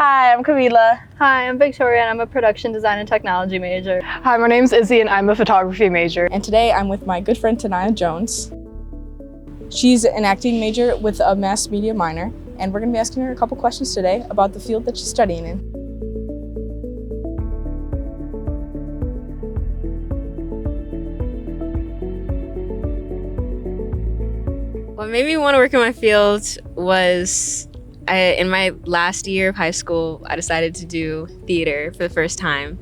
Hi, I'm Camila. Hi, I'm Victoria and I'm a production design and technology major. Hi, my name's Izzy and I'm a photography major. And today I'm with my good friend Taniah Jones. She's an acting major with a mass media minor, and we're going to be asking her a couple questions today about the field that she's studying in. What made me want to work in my field was in my last year of high school, I decided to do theater for the first time.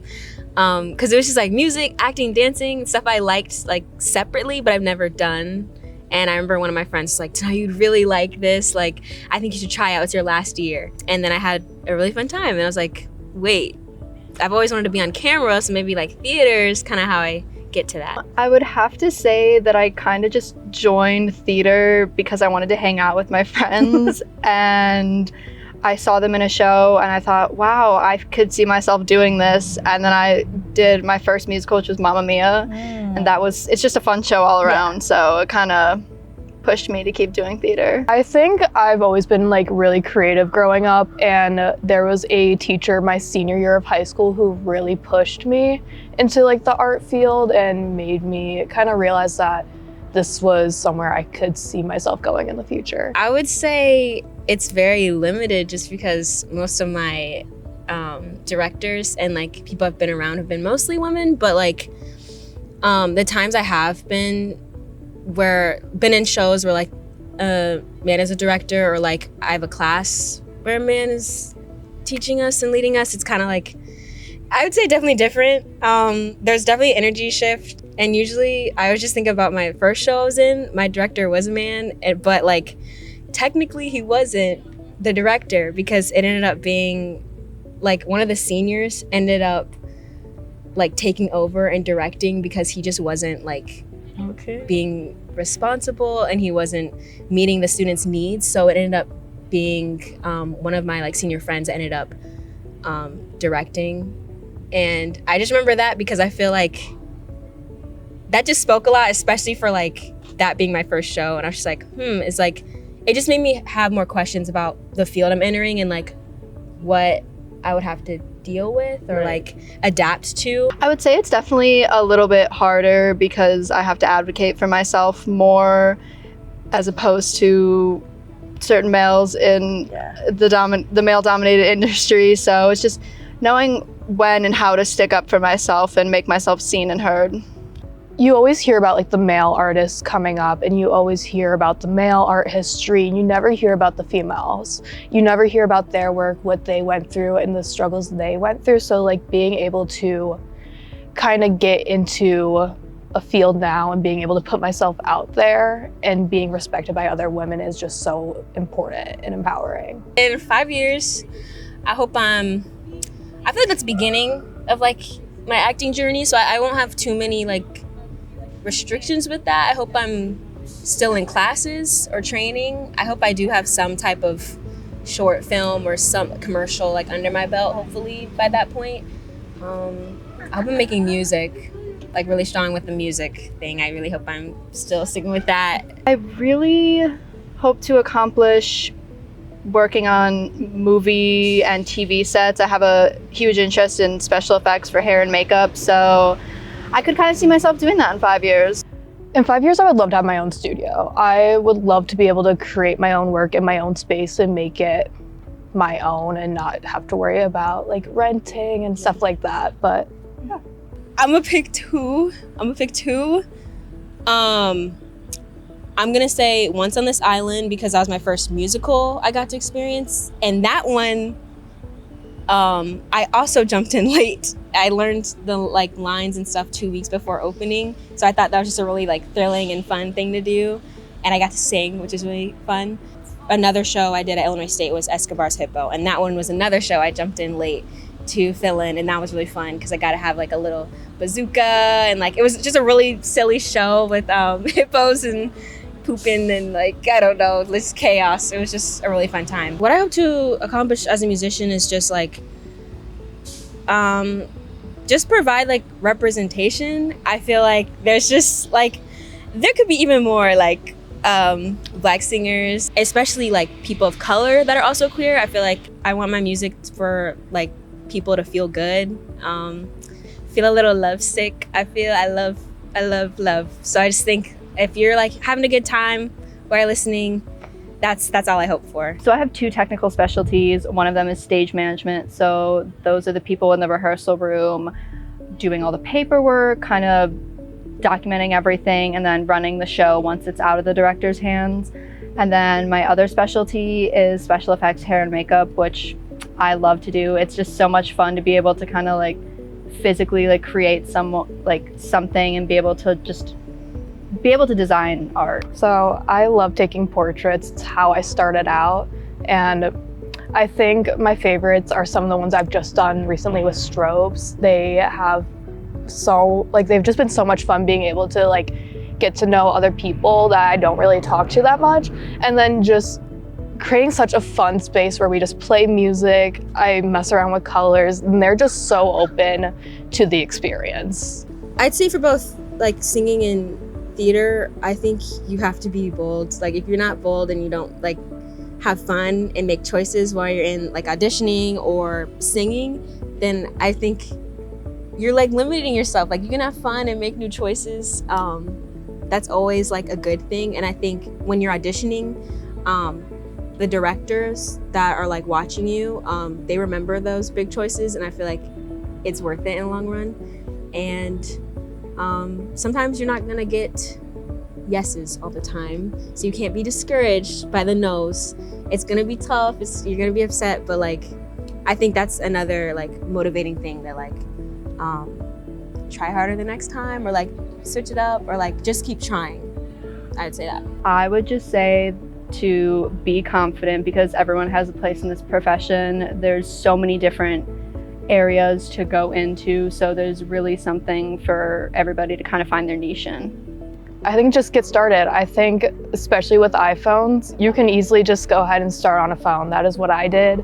Because it was just like music, acting, dancing, stuff I liked like separately, but I've never done. And I remember one of my friends was like, Taniah, you'd really like this. Like, I think you should try out. It's your last year. And then I had a really fun time. And I was like, wait, I've always wanted to be on camera, so maybe like theater is kind of how I get to that. I would have to say that I kind of just joined theater because I wanted to hang out with my friends and I saw them in a show and I thought, wow, I could see myself doing this. And then I did my first musical, which was Mamma Mia. And it's just a fun show all around. Yeah. So it kind of pushed me to keep doing theater. I think I've always been like really creative growing up, and there was a teacher my senior year of high school who really pushed me into like the art field and made me kind of realize that this was somewhere I could see myself going in the future. I would say it's very limited just because most of my directors and like people I've been around have been mostly women, but like the times I have been in shows where like a man is a director, or like I have a class where a man is teaching us and leading us, it's kind of like, I would say definitely different. There's definitely an energy shift, and usually I always just think about my first show I was in, my director was a man, but like technically he wasn't the director because it ended up being like one of the seniors ended up like taking over and directing because he just wasn't like being responsible and he wasn't meeting the students' needs. So it ended up being one of my like senior friends ended up directing. And I just remember that because I feel like that just spoke a lot, especially for like that being my first show. And I was just like, it's like, it just made me have more questions about the field I'm entering and like what I would have to deal with or like adapt to. I would say it's definitely a little bit harder because I have to advocate for myself more as opposed to certain males in the male-dominated industry. So it's just knowing when and how to stick up for myself and make myself seen and heard. You always hear about like the male artists coming up, and you always hear about the male art history, and you never hear about the females. You never hear about their work, what they went through and the struggles they went through. So like being able to kind of get into a field now and being able to put myself out there and being respected by other women is just so important and empowering. In 5 years, I feel like that's the beginning of like my acting journey. So I won't have too many like restrictions with that. I hope I'm still in classes or training. I hope I do have some type of short film or some commercial like under my belt, hopefully by that point. I've been making music, like really strong with the music thing. I really hope I'm still sticking with that. I really hope to accomplish working on movie and TV sets. I have a huge interest in special effects for hair and makeup, so I could kind of see myself doing that in 5 years. In 5 years, I would love to have my own studio. I would love to be able to create my own work in my own space and make it my own and not have to worry about like renting and stuff like that. But yeah. I'm gonna pick two. I'm gonna say Once on This Island because that was my first musical I got to experience. And that one, I also jumped in late. I learned the like lines and stuff 2 weeks before opening. So I thought that was just a really like thrilling and fun thing to do. And I got to sing, which is really fun. Another show I did at Illinois State was Escobar's Hippo. And that one was another show I jumped in late to fill in. And that was really fun because I got to have like a little bazooka. And like, it was just a really silly show with hippos and pooping and like, I don't know, this chaos. It was just a really fun time. What I hope to accomplish as a musician is just like, just provide like representation. I feel like there's just like, there could be even more like Black singers, especially like people of color that are also queer. I feel like I want my music for like people to feel good, feel a little lovesick. I love. So I just think if you're like having a good time while you're listening, that's all I hope for. So I have two technical specialties. One of them is stage management. So those are the people in the rehearsal room doing all the paperwork, kind of documenting everything, and then running the show once it's out of the director's hands. And then my other specialty is special effects, hair and makeup, which I love to do. It's just so much fun to be able to kind of like physically like create something and be able to design art. So I love taking portraits. It's how I started out. And I think my favorites are some of the ones I've just done recently with strobes. They've just been so much fun being able to like get to know other people that I don't really talk to that much. And then just creating such a fun space where we just play music, I mess around with colors, and they're just so open to the experience. I'd say for both like singing and theater, I think you have to be bold. Like if you're not bold and you don't like have fun and make choices while you're in like auditioning or singing, then I think you're like limiting yourself. Like you can have fun and make new choices. That's always like a good thing. And I think when you're auditioning, the directors that are like watching you, they remember those big choices, and I feel like it's worth it in the long run. And sometimes you're not gonna get yeses all the time, so you can't be discouraged by the no's. It's gonna be tough, you're gonna be upset, but like I think that's another like motivating thing, that like try harder the next time, or like switch it up, or like just keep trying. I'd say that. I would just say to be confident, because everyone has a place in this profession. There's so many different areas to go into, so there's really something for everybody to kind of find their niche in. I think just get started. I think especially with iPhones, you can easily just go ahead and start on a phone. That is what I did,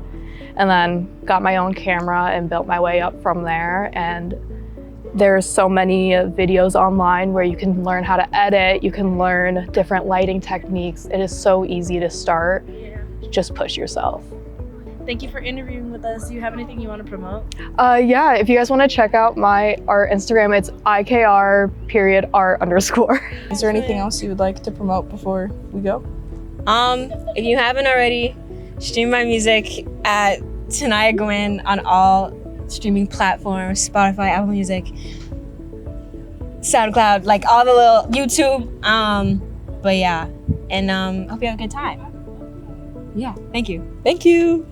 and then got my own camera and built my way up from there. And there's so many videos online where you can learn how to edit, you can learn different lighting techniques. It is so easy to start. Just push yourself. Thank you for interviewing with us. Do you have anything you want to promote? Yeah, if you guys want to check out my art Instagram, it's IKR_art_. Is there anything else you would like to promote before we go? If you haven't already, stream my music at Taniah Gwynn on all streaming platforms, Spotify, Apple Music, SoundCloud, like all the little YouTube. But yeah, and hope you have a good time. Yeah, thank you. Thank you.